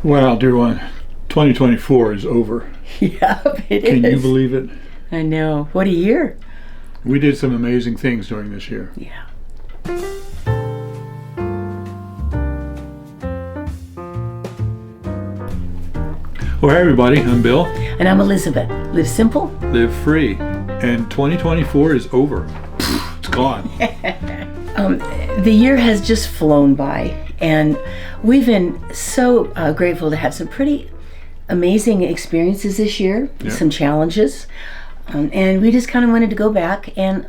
Wow, dear one, 2024 is over. Yeah, it Can is. you believe it? I know. What a year. We did some amazing things during this year. Yeah. Well, hey everybody, I'm Bill. And I'm Elizabeth. Live simple. Live free. And 2024 is over. It's gone. The year has just flown by, and we've been so grateful to have some pretty amazing experiences this year, Yeah. some challenges, and we just kind of wanted to go back and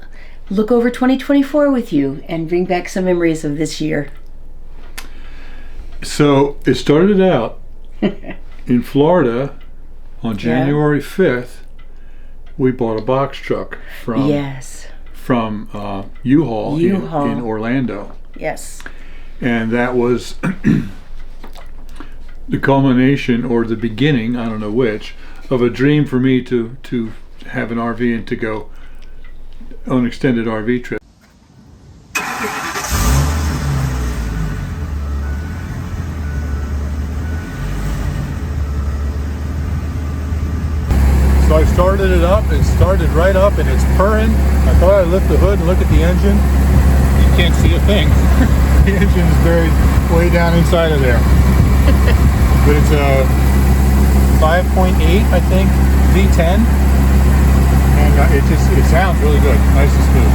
look over 2024 with you and bring back some memories of this year. So it started out in Florida on January 5th. We bought a box truck from Yes, U-Haul, U-Haul. in Orlando. yes, And that was the culmination, or the beginning, I don't know which, of a dream for me to have an RV and to go on an extended RV trip. So I started it up, it started right up and it's purring. I thought I'd lift the hood and look at the engine. You can't see a thing. The engine is buried way down inside of there. But it's a 5.8, I think, V10. And it sounds really good, nice and smooth.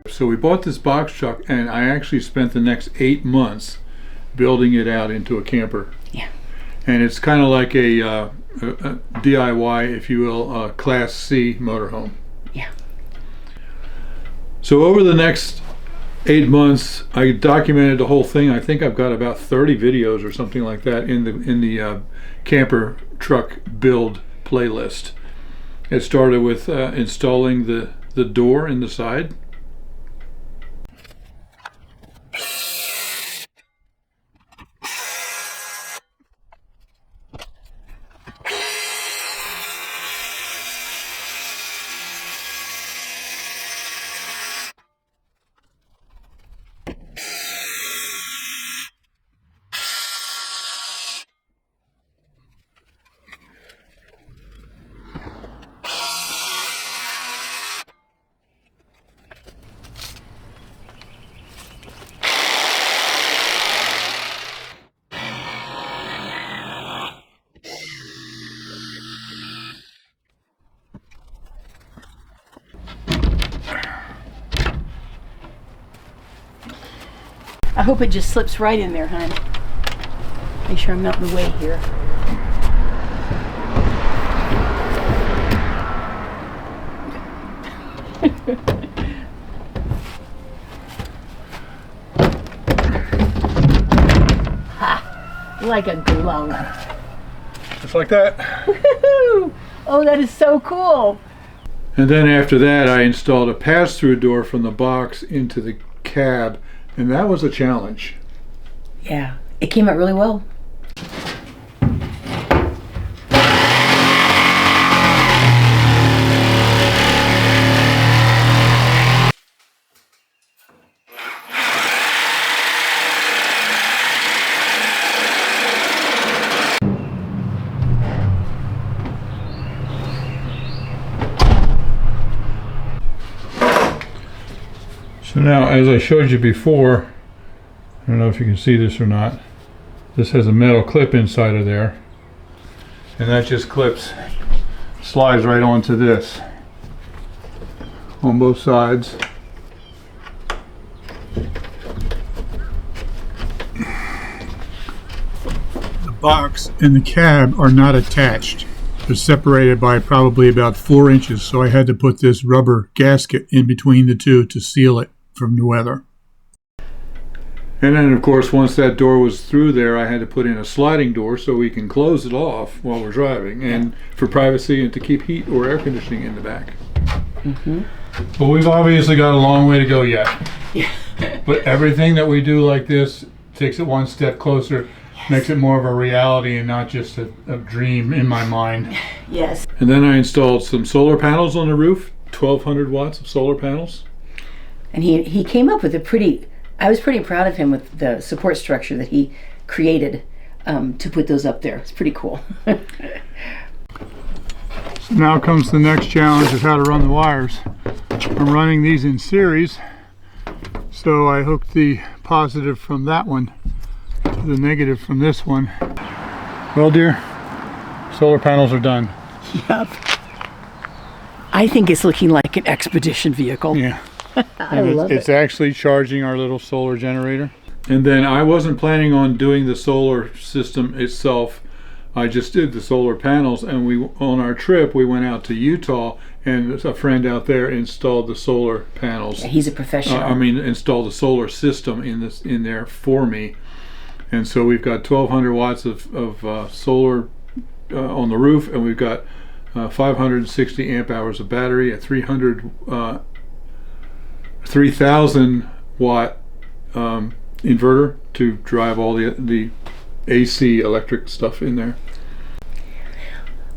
So we bought this box truck, and I actually spent the next 8 months building it out into a camper. yeah, And it's kind of like a DIY, if you will, a Class C motorhome. yeah. So over the next 8 months, I documented the whole thing. I think I've got about 30 videos or something like that in the camper truck build playlist. It started with installing the door in the side. I hope it just slips right in there, hon. Make sure I'm not in the way here. Ha! Like a glove. Just like that. Woohoo! Oh, that is so cool. And then after that, I installed a pass-through door from the box into the cab, and that was a challenge. Yeah, it came out really well. So now, as I showed you before, I don't know if you can see this or not, this has a metal clip inside of there, and that just slides right onto this on both sides. The box and the cab are not attached. They're separated by probably about 4 inches, so I had to put this rubber gasket in between the two to seal it from the weather. And then, of course, once that door was through there, I had to put in a sliding door so we can close it off while we're driving, and for privacy and to keep heat or air conditioning in the back. Mm-hmm. But we've obviously got a long way to go yet. Yeah. But everything that we do like this takes it one step closer, makes it more of a reality and not just a dream in my mind. Yes. And then I installed some solar panels on the roof, 1,200 watts of solar panels. And he came up with I was pretty proud of him with the support structure that he created to put those up there. It's pretty cool. Now comes the next challenge of how to run the wires. I'm running these in series, so I hooked the positive from that one to the negative from this one. Well, dear, solar panels are done. Yep. I think it's looking like an expedition vehicle. Yeah. I love It's it. actually charging our little solar generator. And then I wasn't planning on doing the solar system itself. I just did the solar panels, and on our trip we went out to Utah, and a friend out there installed the solar panels. Yeah, he's a professional. Installed the solar system in there for me. And so we've got 1,200 watts of solar on the roof, and we've got 560 amp hours of battery, a 3,000 watt inverter to drive all the AC electric stuff in there.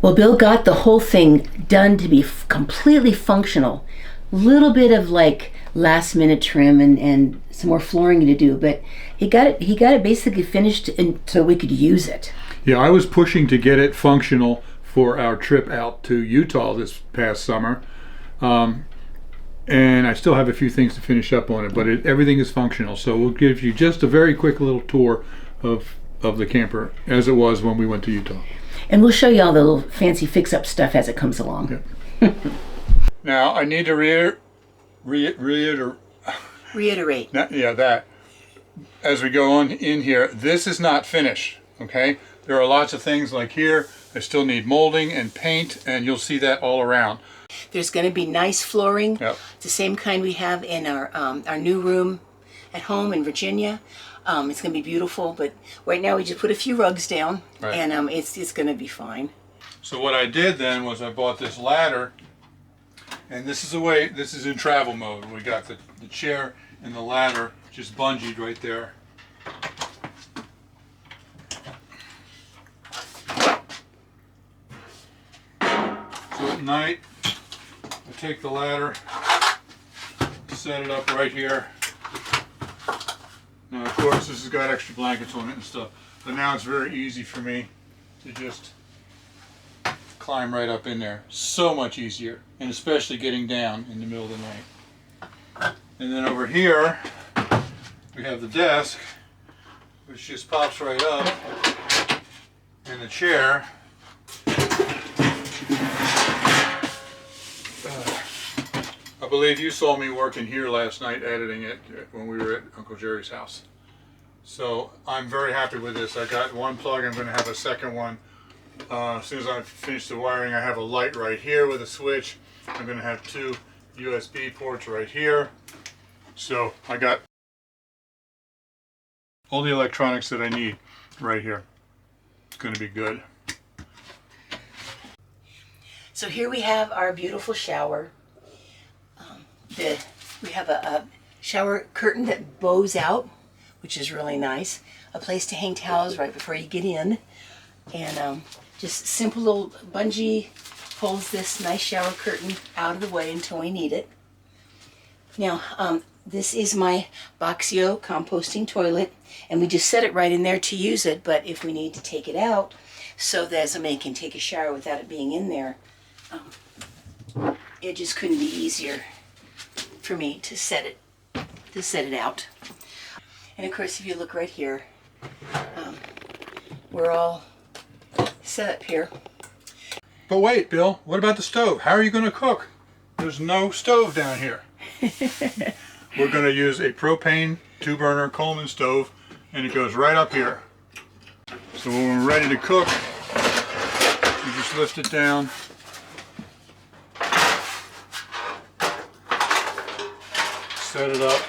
Well, Bill got the whole thing done to be completely functional. Little bit of like last minute trim and some more flooring to do, but he got it basically finished so we could use it. Yeah, I was pushing to get it functional for our trip out to Utah this past summer. And I still have a few things to finish up on it, but everything is functional. So we'll give you just a very quick little tour of the camper as it was when we went to Utah. And we'll show you all the little fancy fix-up stuff as it comes along. Yep. Now, I need to reiterate. That. As we go on in here, this is not finished, okay? There are lots of things like here. I still need molding and paint, and you'll see that all around. There's going to be nice flooring. Yep. It's the same kind we have in our new room at home in Virginia. It's going to be beautiful, but right now we just put a few rugs down, right. And it's going to be fine. So what I did then was I bought this ladder, and this is in travel mode. We got the chair and the ladder just bungeed right there. So at night, I take the ladder, set it up right here. Now, of course, this has got extra blankets on it and stuff, but now it's very easy for me to just climb right up in there. So much easier, and especially getting down in the middle of the night. And then over here, we have the desk, which just pops right up, and the chair. I believe you saw me working here last night editing it when we were at Uncle Jerry's house. So I'm very happy with this. I got one plug, I'm going to have a second one. As soon as I finish the wiring, I have a light right here with a switch. I'm going to have 2 USB ports right here. So I got all the electronics that I need right here. It's going to be good. So here we have our beautiful shower. We have a shower curtain that bows out, which is really nice. A place to hang towels right before you get in. And just simple little bungee pulls this nice shower curtain out of the way until we need it. Now, this is my Boxio composting toilet, and we just set it right in there to use it, but if we need to take it out so that somebody can take a shower without it being in there, it just couldn't be easier for me to set it out. And of course, if you look right here, we're all set up here. But wait, Bill, what about the stove? How are you going to cook? There's no stove down here. We're going to use a propane 2-burner Coleman stove, and it goes right up here. So when we're ready to cook, you just lift it down. Set it up,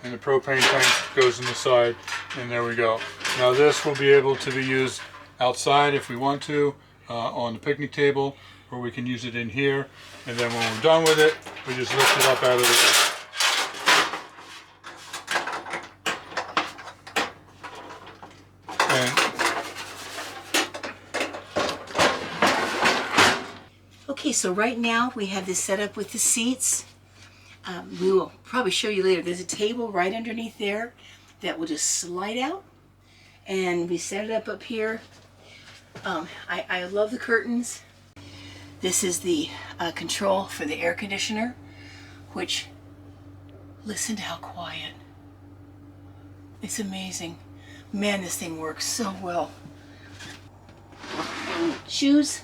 and the propane tank goes in the side, and there we go. Now this will be able to be used outside if we want to, on the picnic table, or we can use it in here, and then when we're done with it, we just lift it up out of the way. Okay, so right now we have this set up with the seats. We will probably show you later. There's a table right underneath there that will just slide out, and we set it up here. I love the curtains. This is the control for the air conditioner, which, listen to how quiet. It's amazing. Man, this thing works so well. Shoes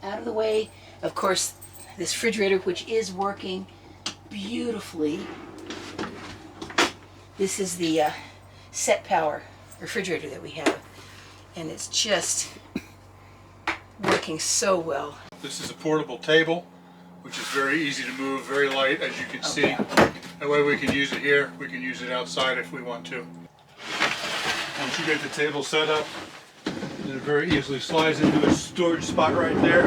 out of the way. Of course, this refrigerator, which is working beautifully. This is the Set Power refrigerator that we have, and it's just working so well. This is a portable table, which is very easy to move, very light, as you can see. That way we can use it here, we can use it outside if we want to. Once you get the table set up, it very easily slides into a storage spot right there.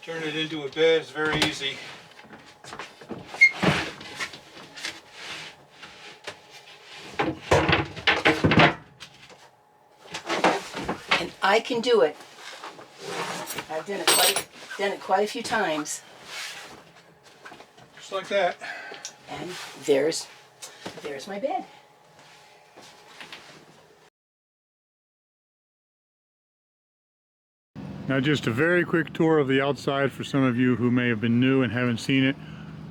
Turn it into a bed, it's very easy. And I can do it. I've done it quite a few times. Just like that. And there's my bed. Now just a very quick tour of the outside for some of you who may have been new and haven't seen it.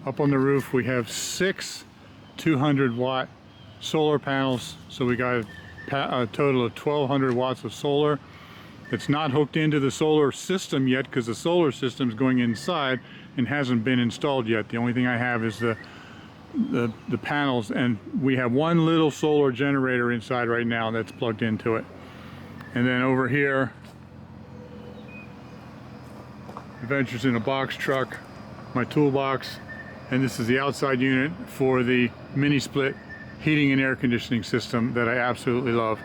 Up on the roof we have 6 200-watt solar panels, so we got a total of 1,200 watts of solar. It's not hooked into the solar system yet because the solar system is going inside and hasn't been installed yet. The only thing I have is the panels, and we have one little solar generator inside right now that's plugged into it. And then over here, Adventures in a Box truck, my toolbox, and this is the outside unit for the mini split heating and air conditioning system that I absolutely love,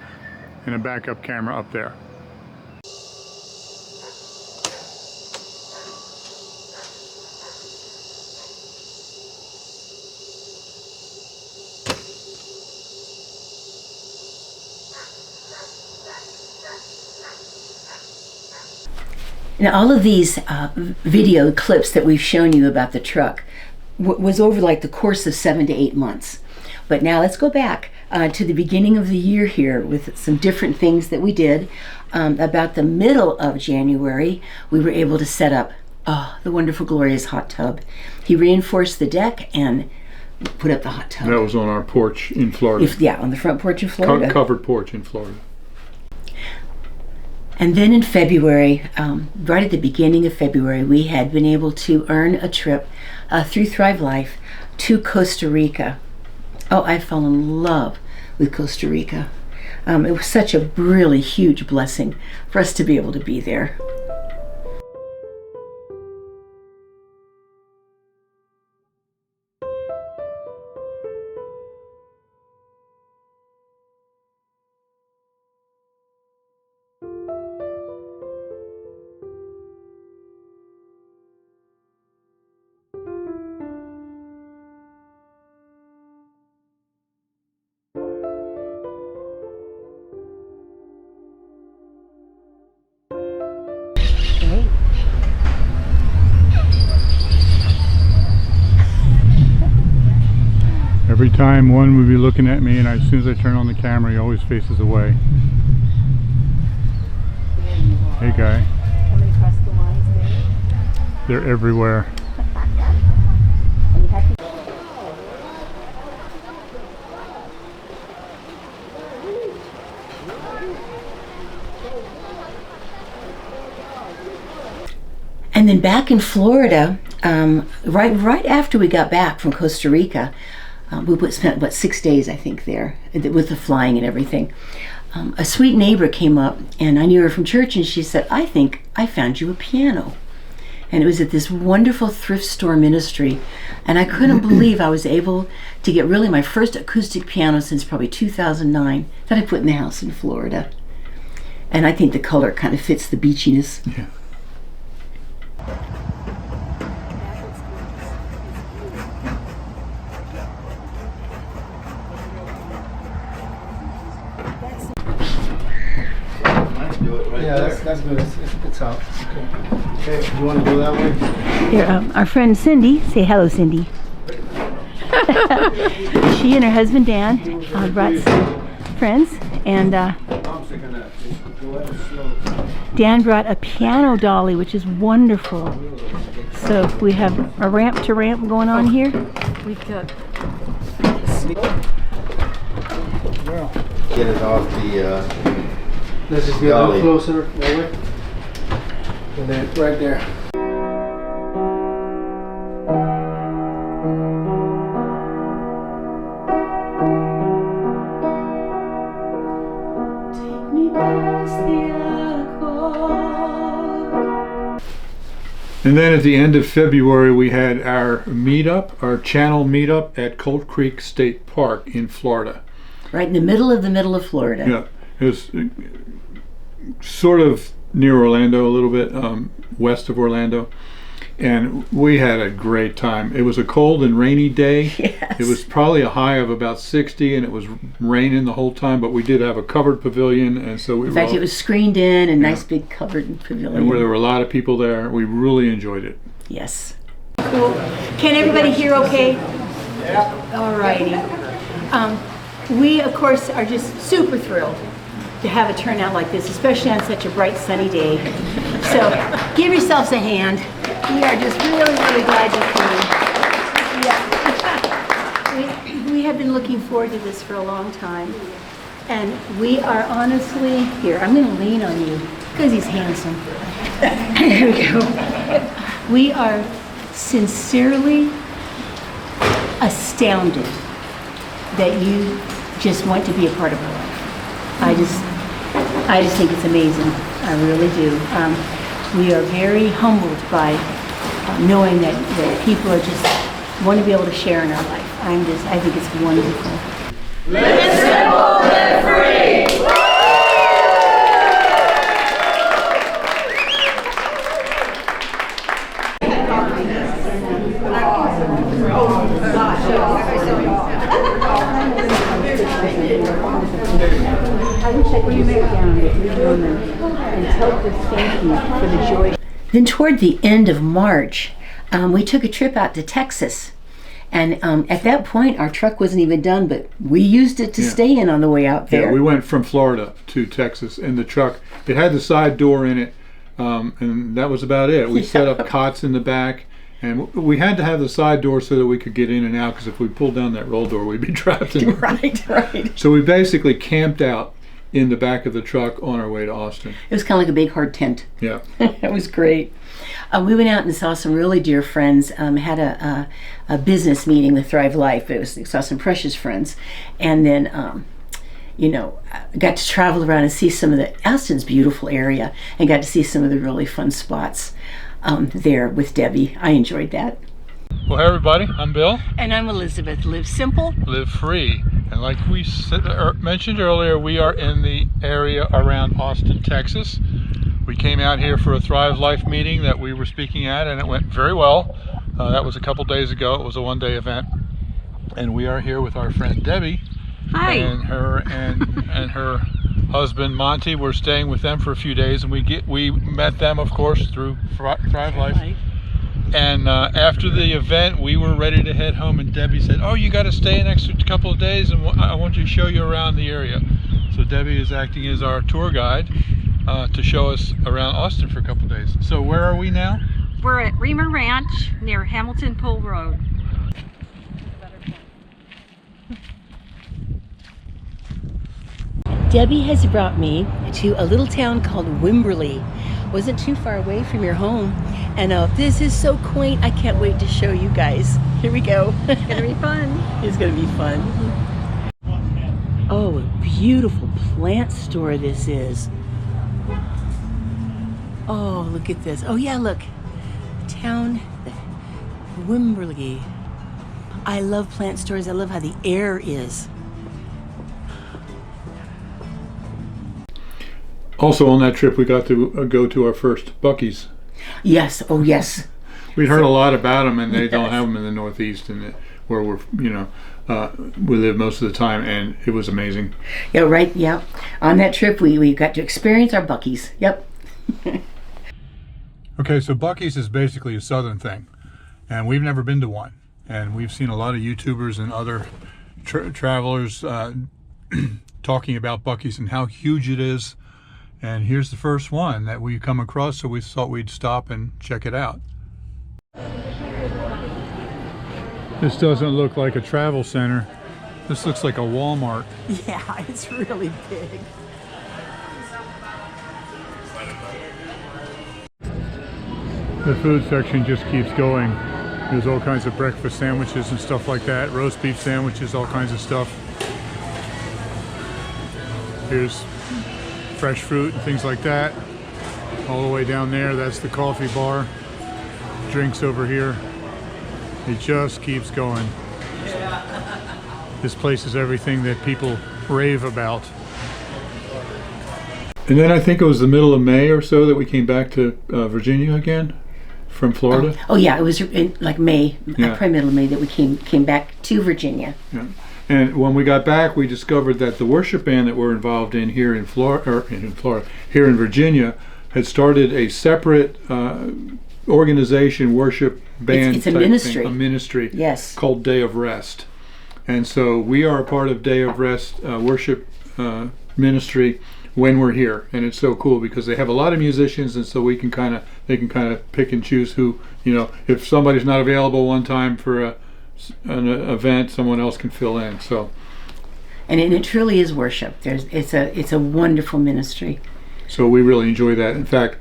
and a backup camera up there. Now, all of these video clips that we've shown you about the truck was over like the course of 7 to 8 months. But now let's go back to the beginning of the year here with some different things that we did. About the middle of January, we were able to set up the wonderful, glorious hot tub. He reinforced the deck and put up the hot tub. That was on our porch in Florida. Yeah, on the front porch in Florida. Covered porch in Florida. And then in February, right at the beginning of February, we had been able to earn a trip through Thrive Life to Costa Rica. Oh, I fell in love with Costa Rica. It was such a really huge blessing for us to be able to be there. Every time one would be looking at me, and as soon as I turn on the camera, he always faces away. Hey guy. Coming across the lines there. They're everywhere. And then back in Florida, right after we got back from Costa Rica, we spent about 6 days, I think, there with the flying and everything. A sweet neighbor came up, and I knew her from church, and she said, "I think I found you a piano." And it was at this wonderful thrift store ministry, and I couldn't believe I was able to get really my first acoustic piano since probably 2009 that I put in the house in Florida. And I think the color kind of fits the beachiness. Yeah. Yeah, That's good. It's out. Okay. Okay. You want to go that way? Here, our friend Cindy. Say hello, Cindy. She and her husband Dan brought some friends, and Dan brought a piano dolly, which is wonderful. So we have a ramp to ramp going on here. We've got Get it off the Let's just get a dolly. little closer. That way. And then right there. And then at the end of February, we had our meetup, our channel meetup at Colt Creek State Park in Florida. right in the middle of Florida. Yeah, it was sort of near Orlando, a little bit west of Orlando. And we had a great time. It was a cold and rainy day. Yes. It was probably a high of about 60, and it was raining the whole time, but we did have a covered pavilion, and so we In fact, were, it was screened in and nice big covered pavilion. and where there were a lot of people there. We really enjoyed it. Yes. Cool. Can everybody hear okay? Yeah. All righty. We, of course, are just super thrilled to have a turnout like this, especially on such a bright, sunny day. So give yourselves a hand. We are just really, really glad you came. Yeah. We have been looking forward to this for a long time. And we are honestly, here, I'm going to lean on you because he's handsome. Here we go. We are sincerely astounded that you just want to be a part of our life. I just think it's amazing. I really do. We are very humbled by knowing that people are just want to be able to share in our life. I think it's wonderful. Live simple, live free! I wish I could sit down with you women and tell them thank you for the joy. Then toward the end of March, we took a trip out to Texas. And at that point, our truck wasn't even done, but we used it to stay in on the way out there. Yeah, we went from Florida to Texas in the truck. It had the side door in it, and that was about it. We set up cots in the back, and we had to have the side door so that we could get in and out, because if we pulled down that roll door, we'd be trapped in it. Right. So we basically camped out in the back of the truck on our way to Austin. It was kind of like a big hard tent. Yeah. It was great. We went out and saw some really dear friends. Had a business meeting with Thrive Life. Saw some precious friends, and then got to travel around and see some of Austin's beautiful area, and got to see some of the really fun spots there with Debbie. I enjoyed that. Well, hey everybody, I'm Bill. And I'm Elizabeth. Live simple, Live free. And like we mentioned earlier, we are in the area around Austin, Texas. We came out here for a Thrive Life meeting that we were speaking at, and it went very well. That was a couple days ago. It was a one-day event. And we are here with our friend Debbie. Hi. And her husband Monty. We're staying with them for a few days, and we met them, of course, through Thrive Life. Right. And after the event, we were ready to head home, and Debbie said, "Oh, you got to stay an extra couple of days, and I want you to show you around the area." So Debbie is acting as our tour guide to show us around Austin for a couple of days. So where are we now? We're at Reamer Ranch near Hamilton Pool Road. Debbie has brought me to a little town called Wimberley. Wasn't too far away from your home. And this is so quaint. I can't wait to show you guys. Here we go. It's gonna be fun. It's gonna be fun. Oh, a beautiful plant store this is. Oh, look at this. Oh yeah, look. Town Wimberley. I love plant stores. I love how the air is. Also on that trip, we got to go to our first Buc-ee's. Yes, oh yes. We'd heard a lot about them, and they don't have them in the Northeast, and where we live most of the time, and it was amazing. Yeah, right, yeah. On that trip, we got to experience our Buc-ee's. Yep. Okay, so Buc-ee's is basically a southern thing, and we've never been to one. And we've seen a lot of YouTubers and other travelers talking about Buc-ee's and how huge it is. And here's the first one that we come across, so we thought we'd stop and check it out. This doesn't look like a travel center. This looks like a Walmart. Yeah, it's really big. The food section just keeps going. There's all kinds of breakfast sandwiches and stuff like that. Roast beef sandwiches, all kinds of stuff. Here's fresh fruit and things like that. All the way down there, that's the coffee bar. Drinks over here. It just keeps going. This place is everything that people rave about. And then I think it was the middle of May or so that we came back to Virginia again from Florida. Oh yeah, it was in like May, Yeah. probably middle of May that we came back to Virginia. Yeah. And when we got back, we discovered that the worship band that we're involved in here in here in Virginia, had started a separate organization, worship band. It's a type ministry. thing, a ministry. Yes. Called Day of Rest. And so we are a part of Day of Rest worship ministry when we're here, and it's so cool because they have a lot of musicians, and so they can kind of pick and choose who, if somebody's not available one time for an event, someone else can fill in. So, And it truly is worship. It's a wonderful ministry. so we really enjoy that. In fact,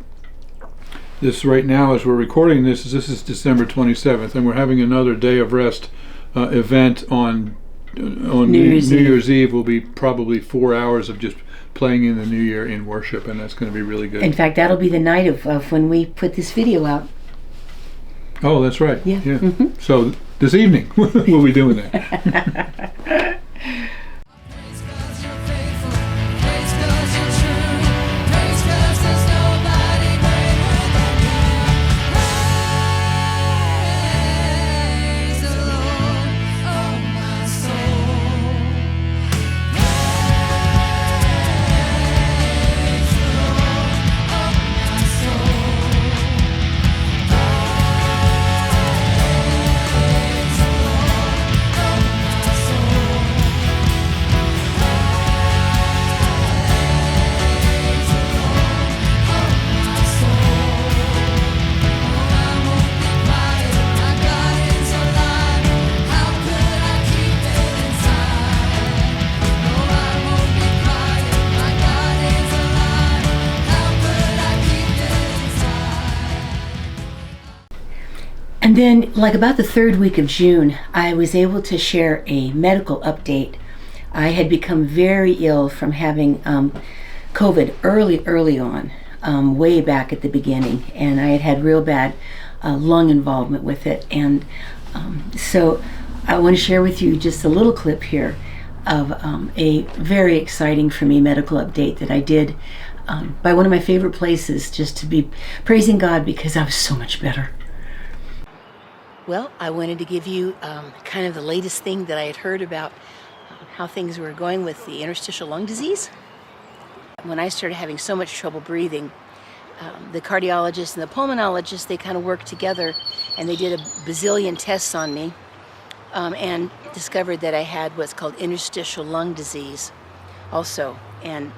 this right now, as we're recording this is December 27th, and we're having another Day of Rest event on New Year's Eve. Will be probably 4 hours of just playing in the New Year in worship, and that's going to be really good. In fact, that'll be the night of when we put this video out. Oh, that's right. Yeah. Mm-hmm. So this evening we'll be doing that. Praise 'cause you're faithful, praise 'cause you're true, praise 'cause there's nobody greater than you. Praise the Lord, oh my soul. Praise the Lord, oh my soul. Praise the Lord, oh my soul. And then, like about the third week of June, I was able to share a medical update. I had become very ill from having COVID early on, way back at the beginning, and I had real bad lung involvement with it. And so I want to share with you just a little clip here of a very exciting for me medical update that I did by one of my favorite places, just to be praising God because I was so much better. Well, I wanted to give you kind of the latest thing that I had heard about how things were going with the interstitial lung disease. When I started having so much trouble breathing, the cardiologist and the pulmonologist, they kind of worked together, and they did a bazillion tests on me and discovered that I had what's called interstitial lung disease also. And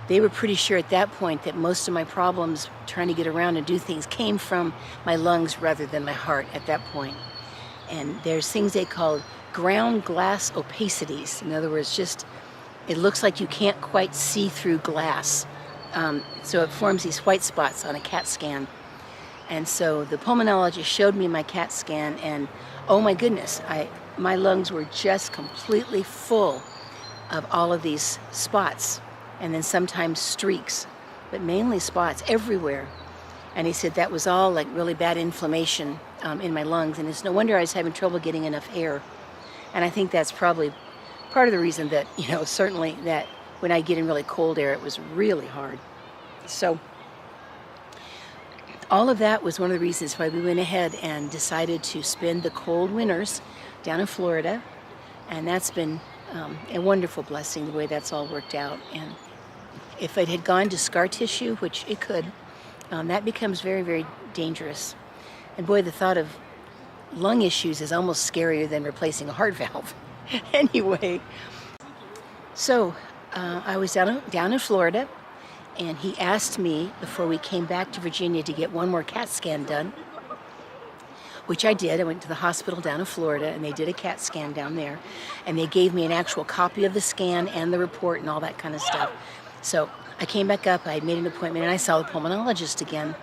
they were pretty sure at that point that most of my problems trying to get around and do things came from my lungs rather than my heart at that point. And there's things they call ground glass opacities. In other words, just it looks like you can't quite see through glass. So it forms these white spots on a CAT scan. And so the pulmonologist showed me my CAT scan, and oh my goodness, my lungs were just completely full of all of these spots. And then sometimes streaks, but mainly spots everywhere. And he said that was all like really bad inflammation in my lungs, and it's no wonder I was having trouble getting enough air. And I think that's probably part of the reason that, certainly that when I get in really cold air, it was really hard. So all of that was one of the reasons why we went ahead and decided to spend the cold winters down in Florida. And that's been a wonderful blessing, the way that's all worked out. And if it had gone to scar tissue, which it could, that becomes very, very dangerous. And boy, the thought of lung issues is almost scarier than replacing a heart valve. Anyway, so I was down in Florida, and he asked me before we came back to Virginia to get one more CAT scan done, which I did. I went to the hospital down in Florida, and they did a CAT scan down there, and they gave me an actual copy of the scan and the report and all that kind of stuff. So I came back up, I had made an appointment, and I saw the pulmonologist again.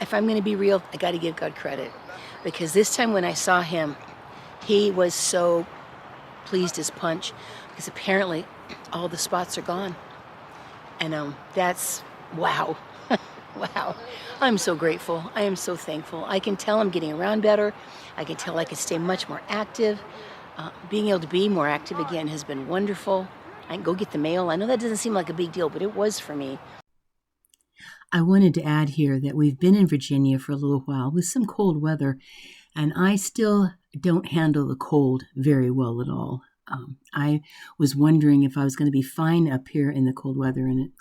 If I'm going to be real, I got to give God credit, because this time when I saw him, he was so pleased as punch, because apparently all the spots are gone. And that's, wow. Wow. I'm so grateful. I am so thankful. I can tell I'm getting around better. I can tell I can stay much more active. Being able to be more active again has been wonderful. I can go get the mail. I know that doesn't seem like a big deal, but it was for me. I wanted to add here that we've been in Virginia for a little while with some cold weather, and I still don't handle the cold very well at all. I was wondering if I was going to be fine up here in the cold weather, and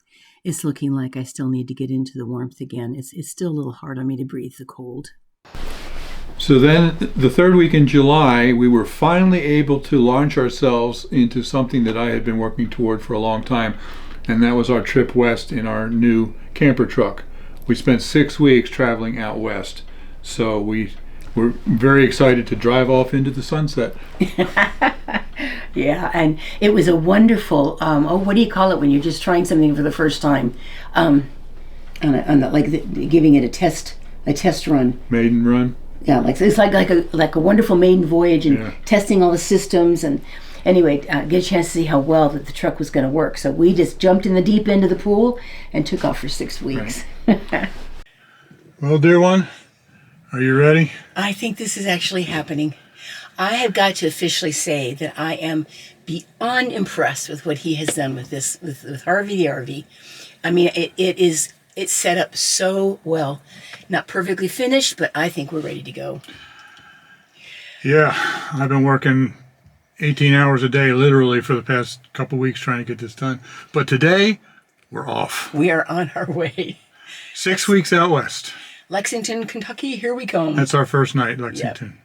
it's looking like I still need to get into the warmth again. It's still a little hard on me to breathe the cold. So then the third week in July, we were finally able to launch ourselves into something that I had been working toward for a long time, and that was our trip west in our new camper truck. We spent 6 weeks traveling out west, so we were very excited to drive off into the sunset. Yeah, and it was a wonderful, what do you call it when you're just trying something for the first time? Giving it a test run. Maiden run. Yeah, it's like a wonderful maiden voyage, and testing all the systems, and anyway, get a chance to see how well that the truck was going to work. So we just jumped in the deep end of the pool and took off for 6 weeks. Right. Well, dear one, are you ready? I think this is actually happening. I have got to officially say that I am beyond impressed with what he has done with this, with Harvey the RV. I mean, it's set up so well. Not perfectly finished, but I think we're ready to go. Yeah, I've been working 18 hours a day, literally, for the past couple weeks trying to get this done. But today, we're off. We are on our way. 6 weeks out west. Lexington, Kentucky, here we come. That's our first night, Lexington. Yep.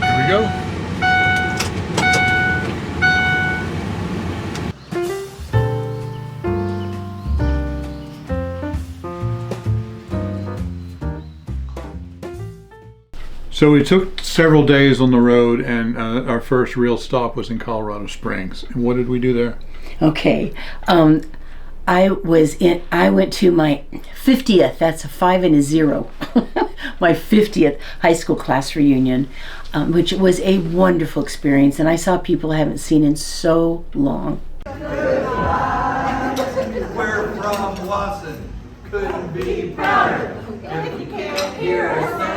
Here we go. So we took several days on the road, and our first real stop was in Colorado Springs. And what did we do there? Okay, I went to my 50th. That's a 5 and a 0. My 50th high school class reunion, which was a wonderful experience, and I saw people I haven't seen in so long. We're from Watson. Couldn't be prouder. If you can't hear us now.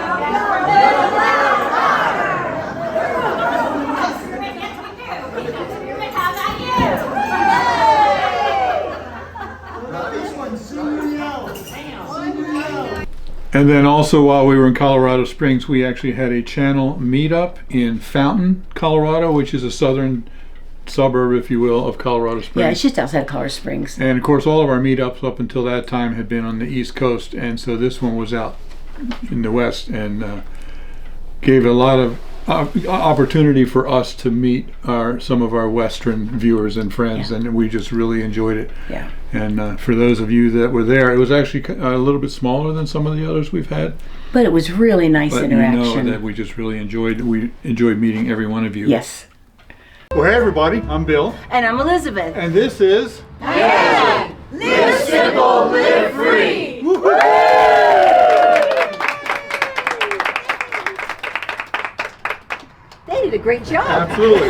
And then also while we were in Colorado Springs, we actually had a channel meetup in Fountain, Colorado, which is a southern suburb, if you will, of Colorado Springs. Yeah, it's just outside Colorado Springs. And of course, all of our meetups up until that time had been on the East Coast, and so this one was out in the West, and gave a lot of opportunity for us to meet some of our Western viewers and friends, and we just really enjoyed it. Yeah. And for those of you that were there, it was actually a little bit smaller than some of the others we've had. But it was really nice But interaction. you know that we just really enjoyed. We enjoyed meeting every one of you. Yes. Well, hey everybody, I'm Bill, And I'm Elizabeth. and this is. Live simple, live free. They did a great job. Absolutely.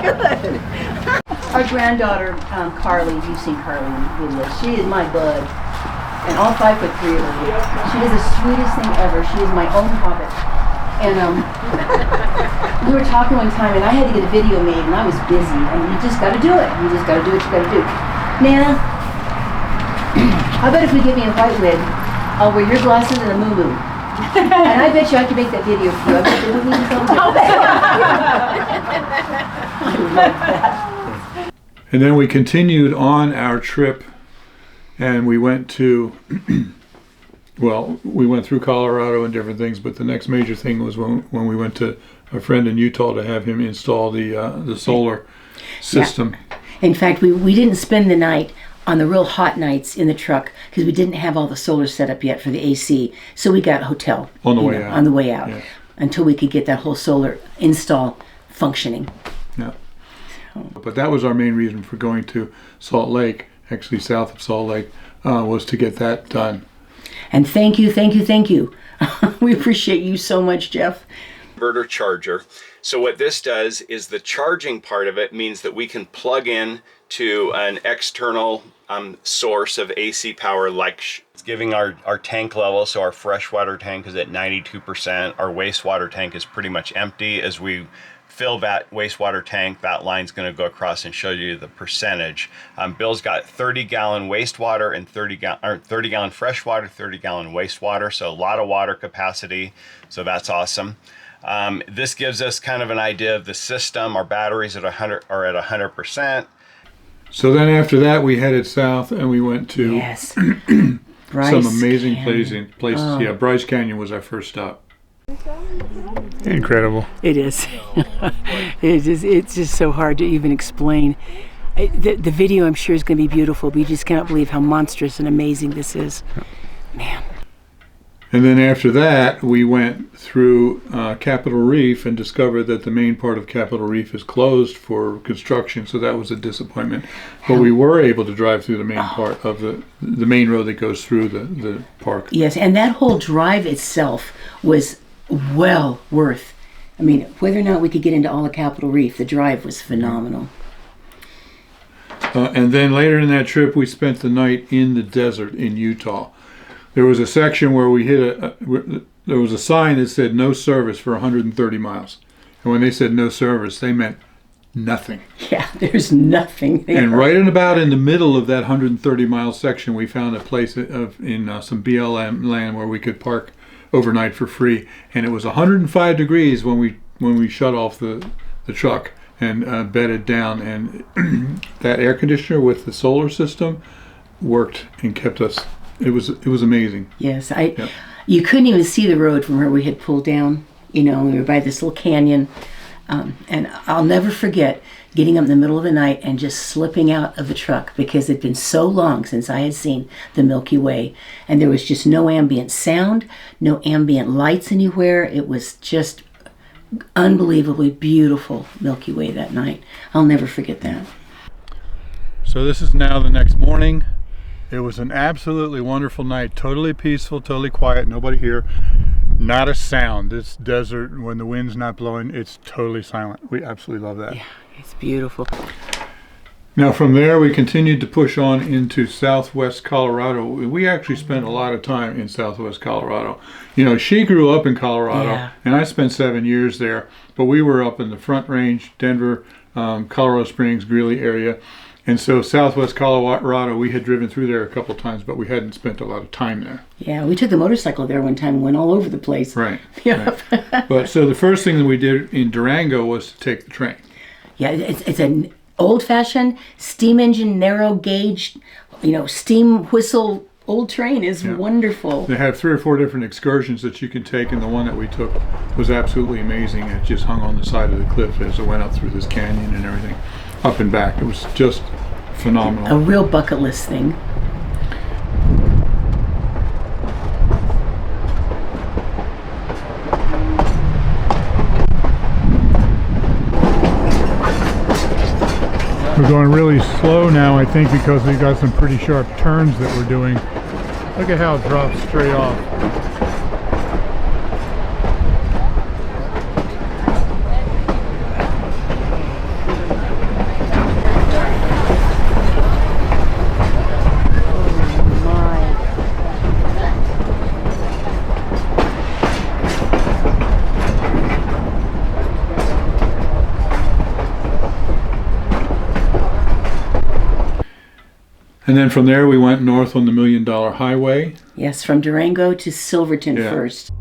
Good. Our granddaughter, Carly, you've seen Carly in videos. She is my bud. And all 5'3" of her. She is the sweetest thing ever. She is my own hobbit. And we were talking one time, and I had to get a video made, and I was busy. And you just got to do it. You just got to do what you got to do. Nana, how about if we give me a white wig? I'll wear your glasses and a moo-moo. And I bet you I can make that video for you. I bet you wouldn't even tell me. I love that. And then we continued on our trip, and we went to, well, we went through Colorado and different things, but the next major thing was when we went to a friend in Utah to have him install the solar system. In fact, we didn't spend the night on the real hot nights in the truck because we didn't have all the solar set up yet for the AC. So we got a hotel On the way out. On the way out, Yeah. until we could get that whole solar install functioning. Yeah. But that was our main reason for going to Salt Lake, actually south of Salt Lake, was to get that done. And thank you. We appreciate you so much, Jeff. Inverter charger. So what this does is the charging part of it means that we can plug in to an external source of AC power, like it's giving our tank level. So our freshwater tank is at 92%. Our wastewater tank is pretty much empty. As we fill that wastewater tank, that line's going to go across and show you the percentage. Bill's got 30-gallon wastewater and 30-gallon freshwater, 30-gallon wastewater. So a lot of water capacity. So that's awesome. This gives us kind of an idea of the system. Our batteries are at 100%. So then after that, we headed south and we went to Yes. some Bryce amazing Canyon. places. Yeah, Bryce Canyon was our first stop. Incredible. It is. It's just so hard to even explain. The video, I'm sure, is going to be beautiful, but you just cannot believe how monstrous and amazing this is. Man. And then after that, we went through Capitol Reef and discovered that the main part of Capitol Reef is closed for construction, so that was a disappointment. But we were able to drive through the main part of the main road that goes through the park. Yes, and that whole drive itself was well worth. I mean, whether or not we could get into all of Capitol Reef, the drive was phenomenal. And then later in that trip, we spent the night in the desert in Utah. There was a section where we hit there was a sign that said no service for 130 miles. And when they said no service, they meant nothing. Yeah, there's nothing there. And right in about in the middle of that 130-mile section, we found a place in some BLM land where we could park overnight for free. And it was 105 degrees when we shut off the truck and bedded down. And that air conditioner with the solar system worked and kept us. It was amazing. Yes, you couldn't even see the road from where we had pulled down. You know, we were by this little canyon. And I'll never forget getting up in the middle of the night and just slipping out of the truck because it'd been so long since I had seen the Milky Way. And there was just no ambient sound, no ambient lights anywhere. It was just unbelievably beautiful Milky Way that night. I'll never forget that. So this is now the next morning. It was an absolutely wonderful night, totally peaceful, totally quiet, nobody here, not a sound. This desert, when the wind's not blowing, it's totally silent. We absolutely love that. Yeah, it's beautiful. Now from there we continued to push on into southwest Colorado. We actually spent a lot of time in southwest Colorado. You know, she grew up in Colorado, Yeah. and I spent 7 years there, but we were up in the Front Range, Denver, Colorado Springs, Greeley area. And so southwest Colorado, we had driven through there a couple of times, but we hadn't spent a lot of time there. Yeah, we took the motorcycle there one time and went all over the place. Right. Yeah. Right. But so the first thing that we did in Durango was to take the train. Yeah, it's an old-fashioned steam engine, narrow gauge, steam whistle old train is wonderful. They have 3 or 4 different excursions that you can take, and the one that we took was absolutely amazing. It just hung on the side of the cliff as it went up through this canyon and everything, up and back. It was just phenomenal. A real bucket list thing. We're going really slow now, I think, because we've got some pretty sharp turns that we're doing. Look at how it drops straight off. And then from there we went north on the $1 Million Highway. Yes, from Durango to Silverton Yeah. first.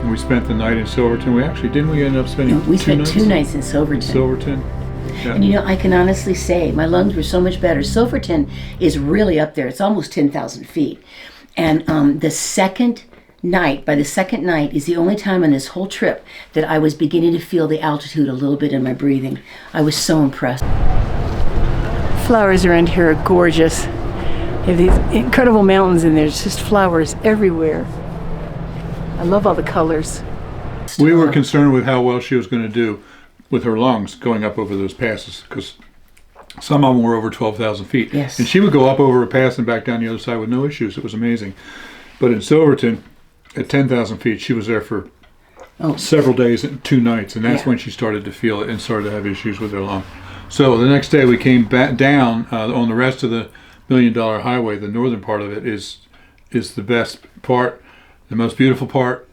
and we spent the night in Silverton. We actually didn't we end up spending We spent 2 nights in Silverton. Silverton. Yeah. And you know, I can honestly say my lungs were so much better. Silverton is really up there. It's almost 10,000 feet. And the second night, by the second night, is the only time on this whole trip that I was beginning to feel the altitude a little bit in my breathing. I was so impressed. Flowers around here are gorgeous. They have these incredible mountains and there's just flowers everywhere. I love all the colors. We were concerned with how well she was going to do with her lungs going up over those passes, because some of them were over 12,000 feet. Yes. And she would go up over a pass and back down the other side with no issues. It was amazing. But in Silverton, at 10,000 feet, she was there for several days and 2 nights, and that's when she started to feel it and started to have issues with her lung. So the next day we came back down on the rest of the $1 Million Highway. The northern part of it is the best part, the most beautiful part,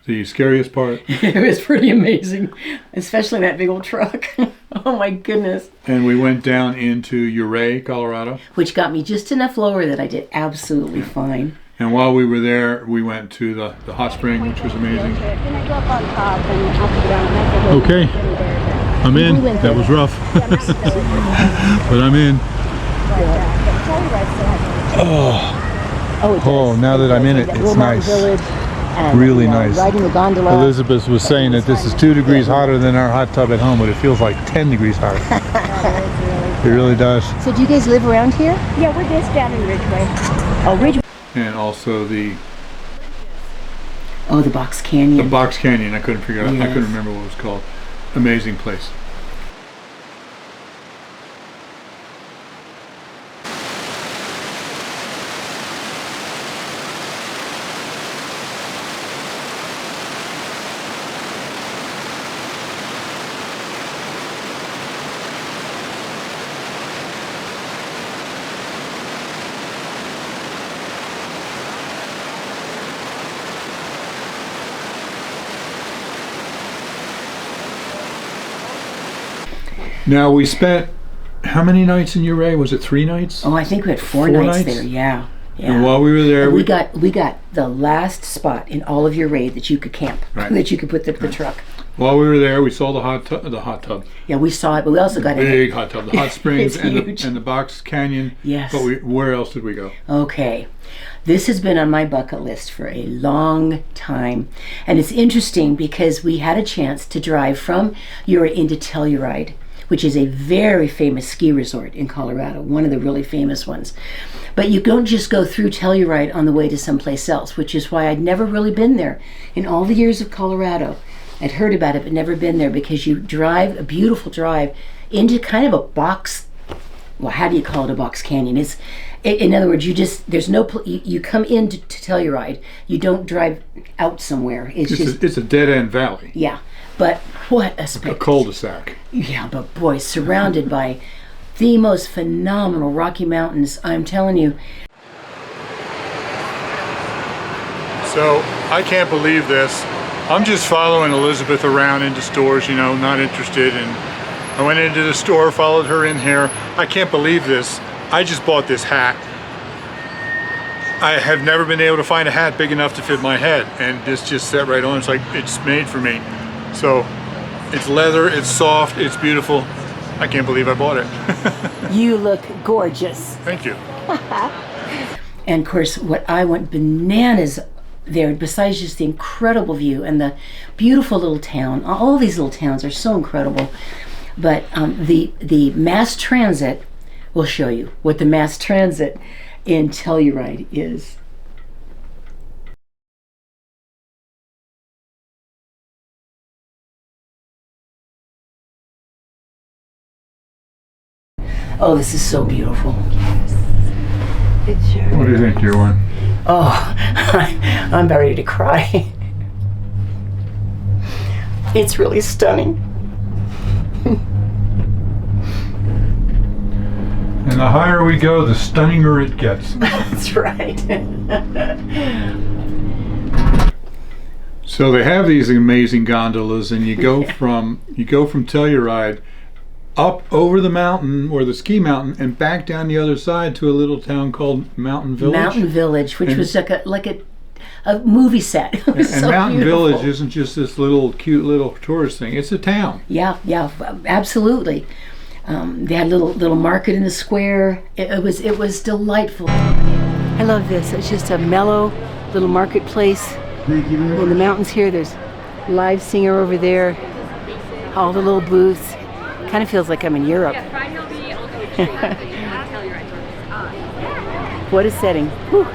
the scariest part. It was pretty amazing, especially that big old truck. Oh my goodness. And we went down into Ouray, Colorado. Which got me just enough lower that I did absolutely fine. And while we were there, we went to the hot spring, which was amazing. Okay, I'm in. That was rough, but I'm in. Oh, now that I'm in it, it's nice. Really nice. Riding the gondola. Elizabeth was saying that this is 2 degrees hotter than our hot tub at home, but it feels like 10 degrees hotter. It really does. So do you guys live around here? Yeah, we're just down in Ridgeway. Oh, Ridgeway. And also the Box Canyon. Box Canyon. I couldn't figure out. I Yes. couldn't remember what it was called. Amazing place. Now we spent how many nights in Ouray? Was it 3 nights? Oh, I think we had 4 4 nights nights? there. Yeah. Yeah. And while we were there, And we got the last spot in all of Ouray that you could camp, Right. that you could put the truck. while we were there, we saw the hot tub, Yeah, we saw it, but we also got big hot tub, the hot springs, It's and huge. the Box Canyon. Yes. But where else did we go? Okay. This has been on my bucket list for a long time. And it's interesting because we had a chance to drive from Ouray into Telluride, which is a very famous ski resort in Colorado, one of the really famous ones. But you don't just go through Telluride on the way to someplace else, which is why I'd never really been there in all the years of Colorado. I'd heard about it, but never been there, because you drive a beautiful drive into kind of a box. Well, how do you call it a box canyon? In other words, you come into Telluride. You don't drive out somewhere. It's a dead end valley, Yeah. But what a a spectacle. cul-de-sac. Yeah, but boy, surrounded by the most phenomenal Rocky Mountains, I'm telling you. So I can't believe this. I'm just following Elizabeth around into stores, not interested. And I went into the store, followed her in here. I can't believe this. I just bought this hat. I have never been able to find a hat big enough to fit my head, and this just set right on. It's like it's made for me. So it's leather, it's soft, it's beautiful. I can't believe I bought it. You look gorgeous. Thank you. And of course, what I went bananas there, besides just the incredible view and the beautiful little town, all these little towns are so incredible. But the mass transit will show you what the mass transit in Telluride is. Oh, this is so beautiful. What do you think, dear one? Oh, I'm about ready to cry. It's really stunning. And the higher we go, the stunninger it gets. That's right. So they have these amazing gondolas, and you go from Telluride up over the mountain, or the ski mountain, and back down the other side to a little town called Mountain Village. Mountain Village, which And- was like a movie set. It was And so Mountain beautiful. Village isn't just this little cute little tourist thing. It's a town. Yeah, absolutely. They had a little market in the square. It was delightful. I love this. It's just a mellow little marketplace. Thank you very In the mountains here, there's live singer over there. All the little booths. Kind of feels like I'm in Europe. What a setting. Whew.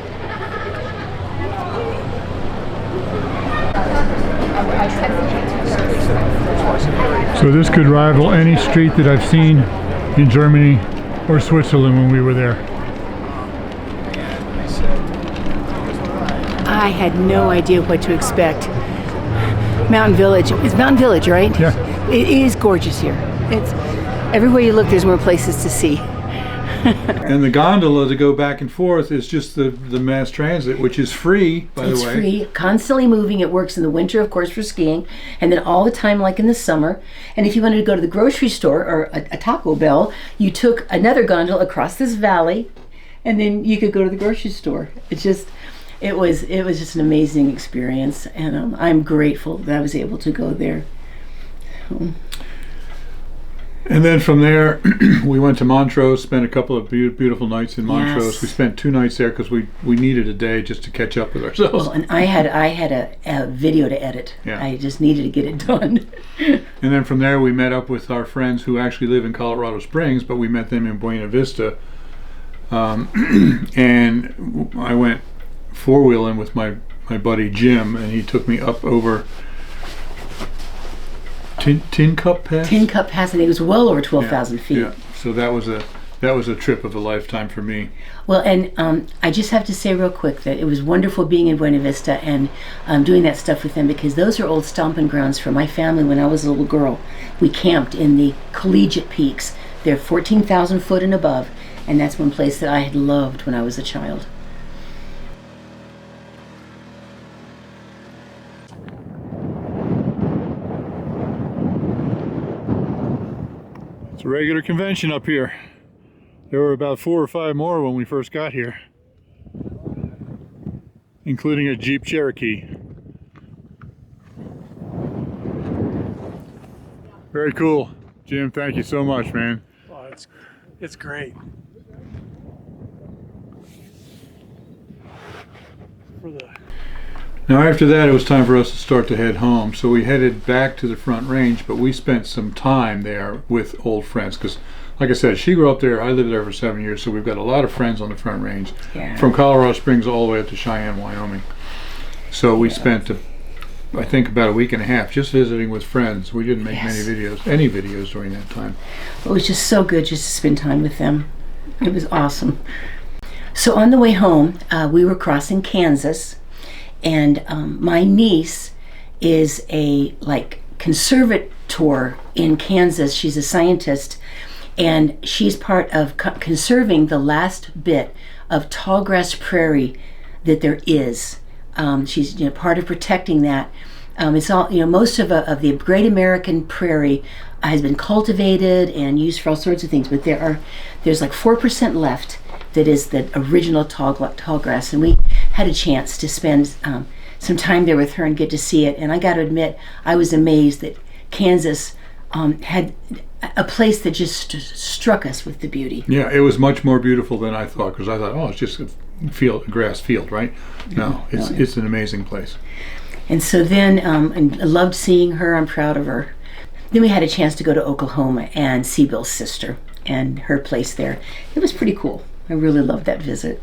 So this could rival any street that I've seen in Germany or Switzerland when we were there. I had no idea what to expect. Mountain Village. It's Mountain Village, right? Yeah. It is gorgeous here. It's everywhere you look, there's more places to see. And the gondola to go back and forth is just the mass transit, which is free, by It's the way. free, constantly moving. It works in the winter, of course, for skiing, and then all the time, like in the summer. And if you wanted to go to the grocery store or a Taco Bell, you took another gondola across this valley, and then you could go to the grocery store. It was just an amazing experience, and I'm grateful that I was able to go there. And then from there, we went to Montrose, spent a couple of beautiful nights in Montrose. Yes. We spent 2 nights there because we needed a day just to catch up with ourselves. Well, and I had a video to edit. Yeah. I just needed to get it done. And then from there, we met up with our friends who actually live in Colorado Springs, but we met them in Buena Vista. And I went 4-wheeling with my buddy Jim, and he took me up over Tin Cup Pass. Tin Cup Pass, and it was well over 12,000 feet. Yeah, so that was a trip of a lifetime for me. Well, and I just have to say real quick that it was wonderful being in Buena Vista and doing that stuff with them, because those are old stomping grounds for my family when I was a little girl. We camped in the Collegiate Peaks. They're 14,000 foot and above, and that's one place that I had loved when I was a child. It's a regular convention up here. There were about 4 or 5 more when we first got here, including a Jeep Cherokee. Very cool. Jim, thank you so much, man. Oh, it's great. For the Now after that, it was time for us to start to head home. So we headed back to the Front Range, but we spent some time there with old friends because, like I said, she grew up there. I lived there for 7 years, so we've got a lot of friends on the Front Range, Yeah. from Colorado Springs all the way up to Cheyenne, Wyoming. So we spent, I think, about a week and a half just visiting with friends. We didn't make Yes. any videos during that time. It was just so good just to spend time with them. It was awesome. So on the way home, we were crossing Kansas, and my niece is a conservator in Kansas. She's a scientist, and she's part of conserving the last bit of tallgrass prairie that there is. She's part of protecting that. It's all most of the Great American Prairie has been cultivated and used for all sorts of things, but there's like 4% left that is the original tallgrass, and we had a chance to spend some time there with her and get to see it. And I got to admit, I was amazed that Kansas had a place that just struck us with the beauty. Yeah, it was much more beautiful than I thought, because I thought, oh, it's just a grass field, right? No, it's an amazing place. And so then, and I loved seeing her. I'm proud of her. Then we had a chance to go to Oklahoma and see Bill's sister and her place there. It was pretty cool. I really loved that visit.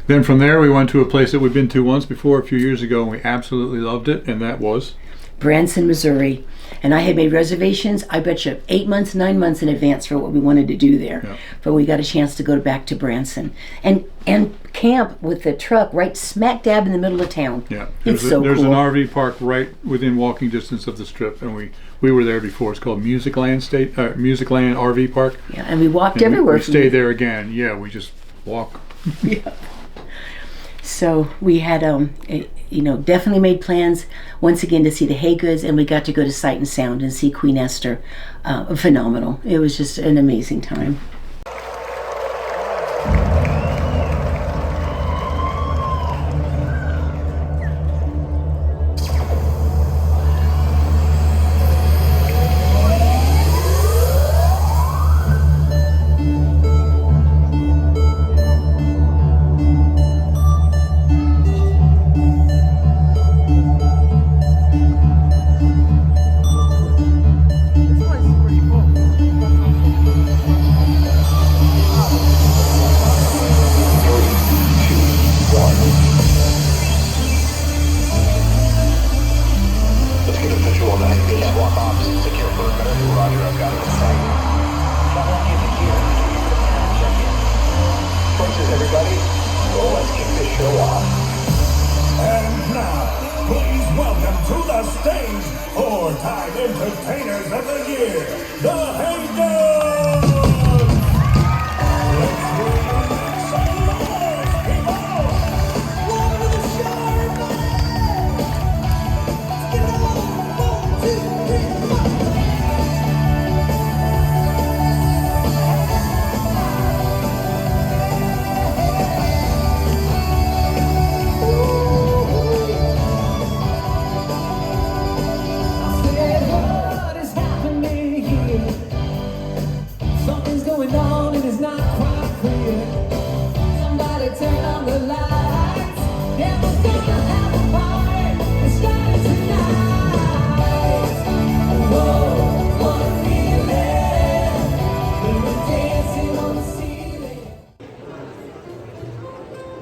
Then from there, we went to a place that we'd been to once before a few years ago, and we absolutely loved it, and that was Branson, Missouri. And I had made reservations, I bet you 8 months, 9 months in advance for what we wanted to do there. Yeah. But we got a chance to go back to Branson and camp with the truck right smack dab in the middle of town. Yeah, It's there's so cool. an RV park right within walking distance of the Strip, and we were there before. It's called Musicland RV Park. Yeah, and we walked And everywhere. We stayed there again. Yeah, we just walk. Yeah. So we had, definitely made plans once again to see the Haygoods, and we got to go to Sight and Sound and see Queen Esther. Phenomenal. It was just an amazing time. comms secure perimeter. Roger, I've got it in sight. Shuttle unit here. Check in. Approaches everybody. Well, let's kick this show off. And now, please welcome to the stage four-time entertainers of the year, the Hayden! Let's bring in some noise, people! Welcome to the show, everybody! Let's get it on! 1, 2, 3, 4! What is happening here? Something's going on and it's not quite clear. Somebody turn on the lights. Yeah, we're gonna have a party. It's starting tonight. Whoa, what a feeling. We were dancing on the ceiling.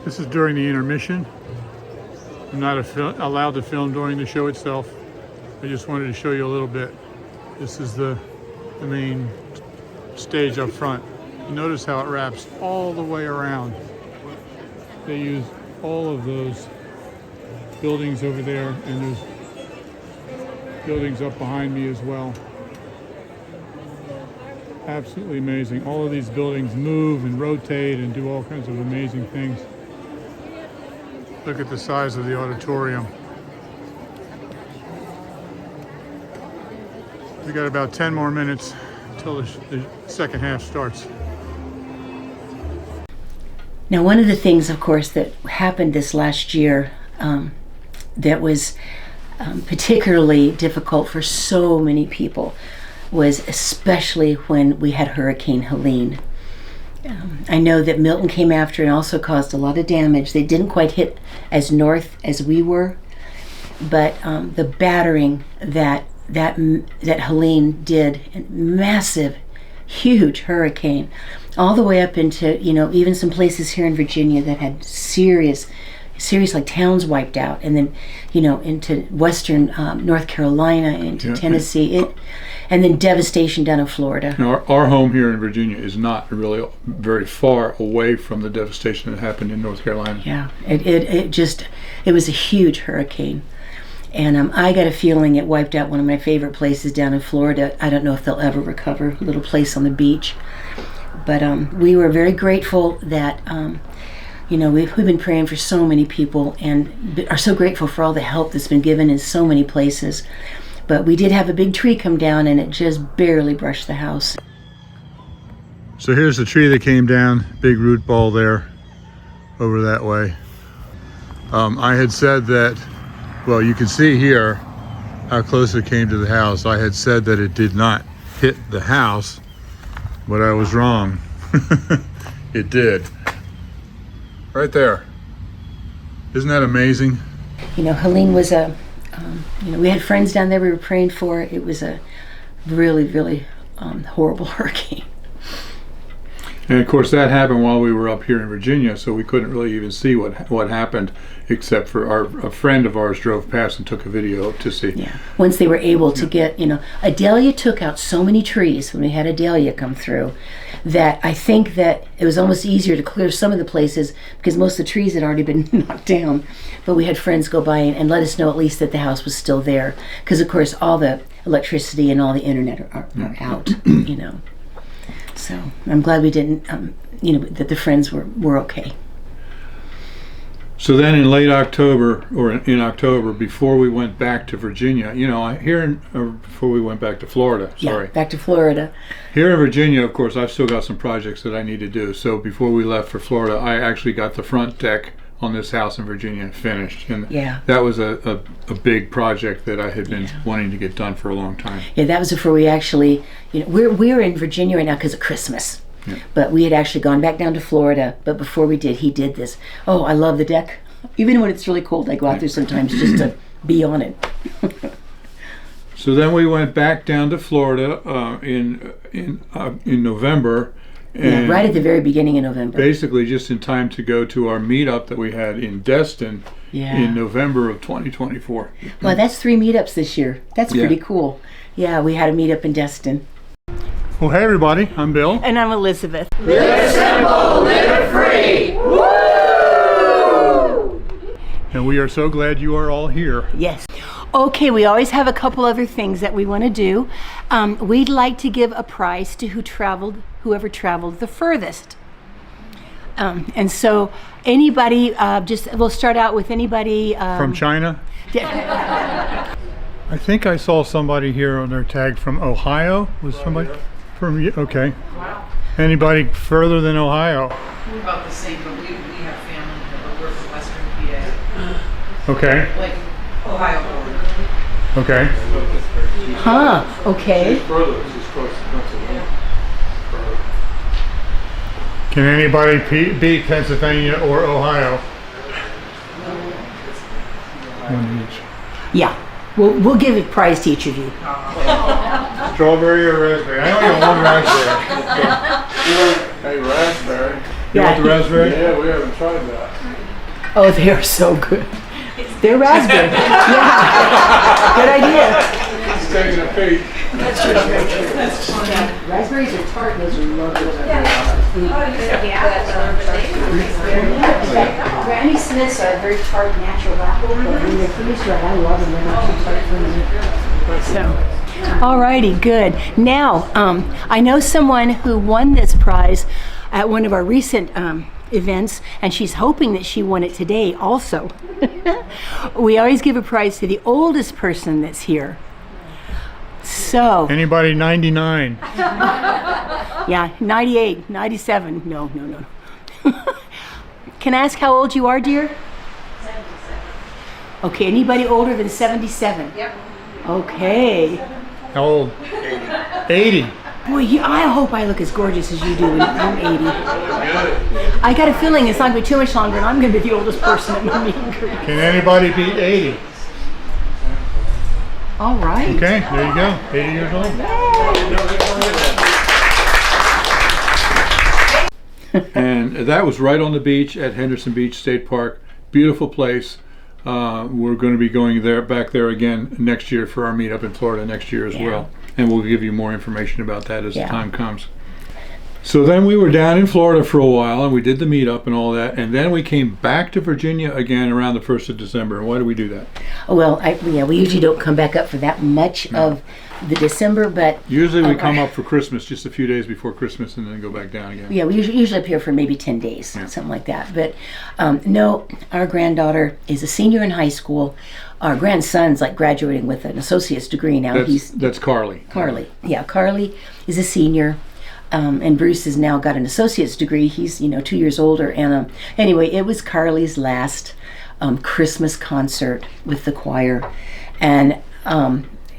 This is during the intermission. I'm not allowed to film during the show itself. I just wanted to show you a little bit. This is the main stage up front. You notice how it wraps all the way around. They use all of those buildings over there, and there's buildings up behind me as well. Absolutely amazing. All of these buildings move and rotate and do all kinds of amazing things. Look at the size of the auditorium. We got about 10 more minutes until the second half starts. Now, one of the things, of course, that happened this last year that was particularly difficult for so many people was especially when we had Hurricane Helene. I know that Milton came after and also caused a lot of damage. They didn't quite hit as north as we were, but the battering that Helene did, massive, huge hurricane, all the way up into, even some places here in Virginia that had serious like towns wiped out, and then, into western North Carolina, into Tennessee, and then devastation down in Florida. Now, our home here in Virginia is not really very far away from the devastation that happened in North Carolina. Yeah, it was a huge hurricane. And I got a feeling it wiped out one of my favorite places down in Florida. I don't know if they'll ever recover, a little place on the beach. But we were very grateful that, we've been praying for so many people and are so grateful for all the help that's been given in so many places. But we did have a big tree come down and it just barely brushed the house. So here's the tree that came down, big root ball there, over that way. I had said that, well, you can see here how close it came to the house. I had said that it did not hit the house, but I was wrong. It did. Right there. Isn't that amazing? Helene was we had friends down there we were praying for. It was a really, really horrible hurricane. And of course that happened while we were up here in Virginia, so we couldn't really even see what happened, except for a friend of ours drove past and took a video to see. Yeah. Once they were able to get, Idalia took out so many trees when we had Idalia come through that I think that it was almost easier to clear some of the places because most of the trees had already been knocked down. But we had friends go by and let us know at least that the house was still there, because of course all the electricity and all the internet are out, So I'm glad we didn't, that the friends were okay. So then in late October, or in October, before we went back to Virginia, before we went back to Florida, sorry. Yeah, back to Florida. Here in Virginia, of course, I've still got some projects that I need to do. So before we left for Florida, I actually got the front deck on this house in Virginia finished. And that was a big project that I had been wanting to get done for a long time. Yeah, that was before we actually, we're in Virginia right now because of Christmas. Yeah. But we had actually gone back down to Florida. But before we did, he did this. Oh, I love the deck. Even when it's really cold, I go out there sometimes just to be on it. So then we went back down to Florida in November. And right at the very beginning of November. Basically just in time to go to our meetup that we had in Destin in November of 2024. Well, that's 3 meetups this year. That's pretty cool. Yeah, we had a meet up in Destin. Well, hey everybody, I'm Bill. And I'm Elizabeth. And we are so glad you are all here. Yes. Okay, we always have a couple other things that we want to do. We'd like to give a prize to whoever traveled the furthest. And so anybody, we'll start out with anybody. From China? I think I saw somebody here on their tag from Ohio. Was somebody from, okay. Wow. Anybody further than Ohio? We're about the same, but we have family that work from Western PA. Okay, Like Ohio border. okay. Huh, okay. Can anybody beat Pennsylvania or Ohio? One each. Yeah, we'll give a prize to each of you. Strawberry or raspberry? I only got one raspberry. Hey, raspberry. You want the raspberry? Yeah, we haven't tried that. Oh, they are so good. They're raspberry. Yeah, good idea. He's taking a peek. Raspberries are tart, those are lovely. Granny Smiths are a very tart natural apple, but when they're finished right, I love them. They're not too tart for me. So, alrighty, good. Now, I know someone who won this prize at one of our recent events, and she's hoping that she won it today also. We always give a prize to the oldest person that's here. So, Anybody 99? yeah, 98, 97. No. Can I ask how old you are, dear? 77. Okay, anybody older than 77? Yep. Okay. How old? 80. Boy, I hope I look as gorgeous as you do when I'm 80. I got a feeling it's not going to be too much longer and I'm going to be the oldest person at my meet and greet. Can anybody beat 80? All right. Okay, there you go. 80 years old. And that was right on the beach at Henderson Beach State Park. Beautiful place. We're going to be going back there again next year for our meetup in Florida next year as well. And we'll give you more information about that as the time comes. So then we were down in Florida for a while and we did the meetup and all that. And then we came back to Virginia again around the 1st of December. And why do we do that? Well, we usually don't come back up for that much of the December, but usually we come up for Christmas, just a few days before Christmas, and then go back down again. Yeah, we usually appear for maybe 10 days, something like that. But no, our granddaughter is a senior in high school. Our grandson's like graduating with an associate's degree now. That's Carly. Carly, yeah, Carly is a senior. And Bruce has now got an associate's degree. He's 2 years older. And anyway, it was Carly's last Christmas concert with the choir, and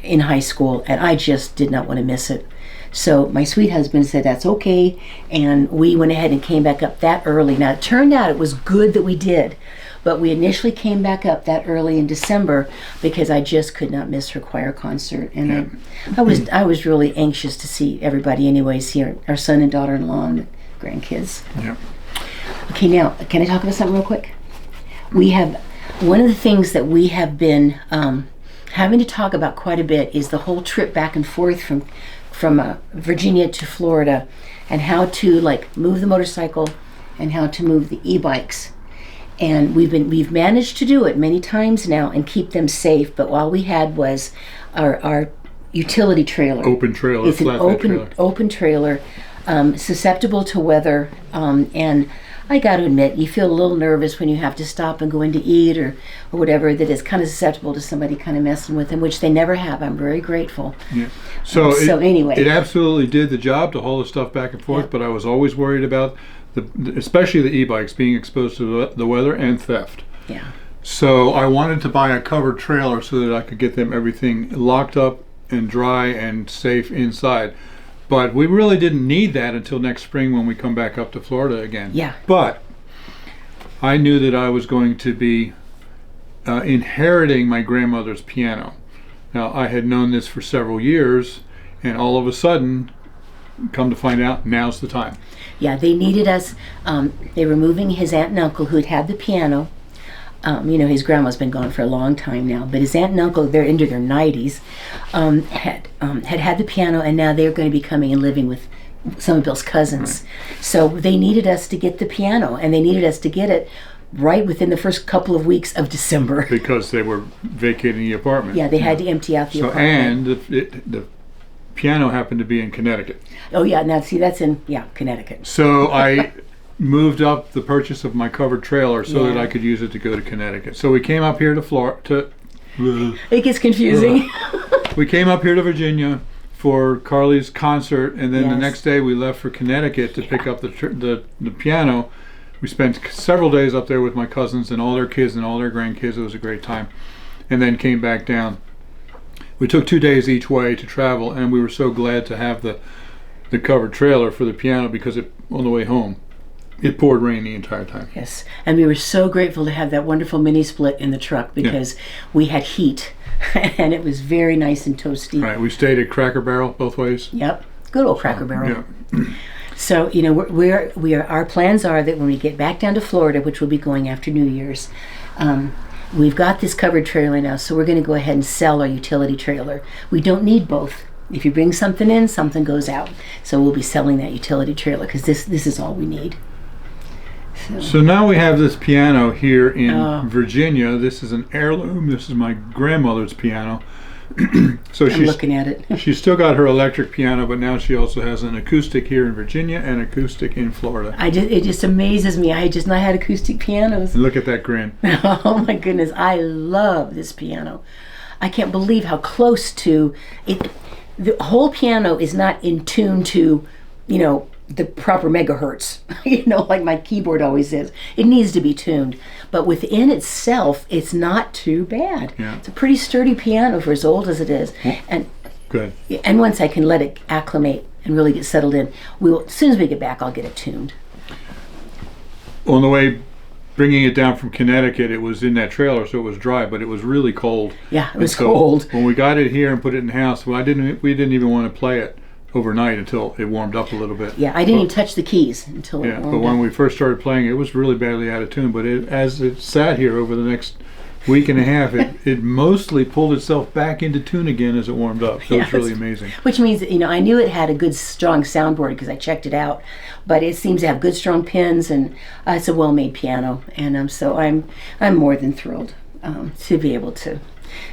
in high school, and I just did not want to miss it. So my sweet husband said that's okay, and we went ahead and came back up that early. Now it turned out it was good that we did, but we initially came back up that early in December because I just could not miss her choir concert, and I was really anxious to see everybody anyways, here, our son and daughter-in-law and grandkids. Yeah. Okay, now can I talk about something real quick? We have one of the things that we have been having to talk about quite a bit is the whole trip back and forth from Virginia to Florida, and how to move the motorcycle and how to move the e-bikes. And we've managed to do it many times now and keep them safe. But all we had was our utility trailer. Open trailer. It's an open trailer, susceptible to weather, and I got to admit, you feel a little nervous when you have to stop and go in to eat or whatever, that is kind of susceptible to somebody kind of messing with them, which they never have. I'm very grateful. Yeah. So anyway. It absolutely did the job to haul the stuff back and forth, but I was always worried about, especially the e-bikes, being exposed to the weather and theft. Yeah. So I wanted to buy a covered trailer so that I could get them everything locked up and dry and safe inside. But we really didn't need that until next spring when we come back up to Florida again. Yeah. But I knew that I was going to be inheriting my grandmother's piano. Now, I had known this for several years, and all of a sudden, come to find out, now's the time. Yeah, they needed us. They were moving his aunt and uncle who had the piano You know, his grandma's been gone for a long time now, but his aunt and uncle, they're into their 90s, had the piano, and now they're going to be coming and living with some of Bill's cousins. So they needed us to get the piano, and they needed us to get it right within the first couple of weeks of December. Because they were vacating the apartment. Yeah, they had to empty out the apartment. And the piano happened to be in Connecticut. Oh yeah, now see, that's in Connecticut. So I moved up the purchase of my covered trailer so that Yeah. I could use it to go to Connecticut. So we came up here to Florida. It gets confusing. We came up here to Virginia for Carly's concert, and then the Yes. next day we left for Connecticut to pick up the piano. We spent several days up there with my cousins and all their kids and all their grandkids. It was a great time. And then came back down. We took 2 days each way to travel, and we were so glad to have the covered trailer for the piano because on the way home, it poured rain the entire time. Yes, and we were so grateful to have that wonderful mini split in the truck because we had heat, and it was very nice and toasty. Right, we stayed at Cracker Barrel both ways. Yep, good old Cracker Barrel. Yeah. So you know, we are. Our plans are that when we get back down to Florida, which we'll be going after New Year's, we've got this covered trailer now, so we're going to go ahead and sell our utility trailer. We don't need both. If you bring something in, something goes out. So we'll be selling that utility trailer because this is all we need. So now we have this piano here in Virginia. This is an heirloom. This is my grandmother's piano. So I'm looking at it. She's still got her electric piano, but now she also has an acoustic here in Virginia and acoustic in Florida. It just amazes me. I had just not had acoustic pianos. And look at that grin. Oh my goodness, I love this piano. I can't believe how close to it. The whole piano is not in tune to, you know, the proper megahertz, you know, like my keyboard always is. It needs to be tuned. But within itself, it's not too bad. Yeah. It's a pretty sturdy piano for as old as it is. Good. And once I can let it acclimate and really get settled in, as soon as we get back, I'll get it tuned. On the way, bringing it down from Connecticut, it was in that trailer, so it was dry, but it was really cold. Yeah, it was And so cold. When we got it here and put it in the house, we didn't even want to play it overnight until it warmed up a little bit. Yeah, I didn't even touch the keys until it warmed but when up. we first started playing, it was really badly out of tune. But as it sat here over the next week and a half, it mostly pulled itself back into tune again as it warmed up. So it's really amazing. Which means, you know, I knew it had a good, strong soundboard because I checked it out. But it seems to have good, strong pins, and it's a well-made piano. And so I'm more than thrilled to be able to.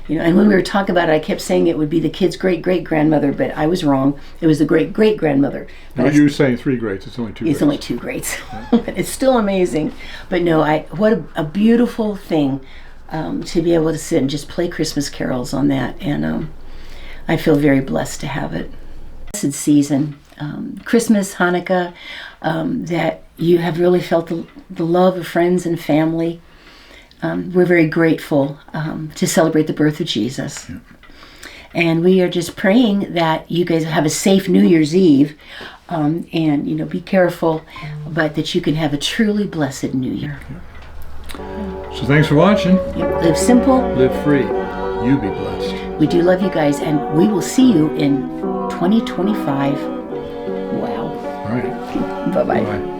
You know, and when we were talking about it, I kept saying it would be the kid's great-great-grandmother, but I was wrong. It was the great-great-grandmother. No, you were saying 3 greats. It's only 2 greats. It's only 2 greats. It's still amazing. But no, what a beautiful thing to be able to sit and just play Christmas carols on that. And I feel very blessed to have it. Blessed season, Christmas, Hanukkah, that you have really felt the love of friends and family. We're very grateful to celebrate the birth of Jesus. Yeah. And we are just praying that you guys have a safe New Year's Eve and, you know, be careful, but that you can have a truly blessed New Year. So thanks for watching. Yep. Live simple. Live free. You be blessed. We do love you guys, and we will see you in 2025. Wow. All right. Bye-bye. Bye.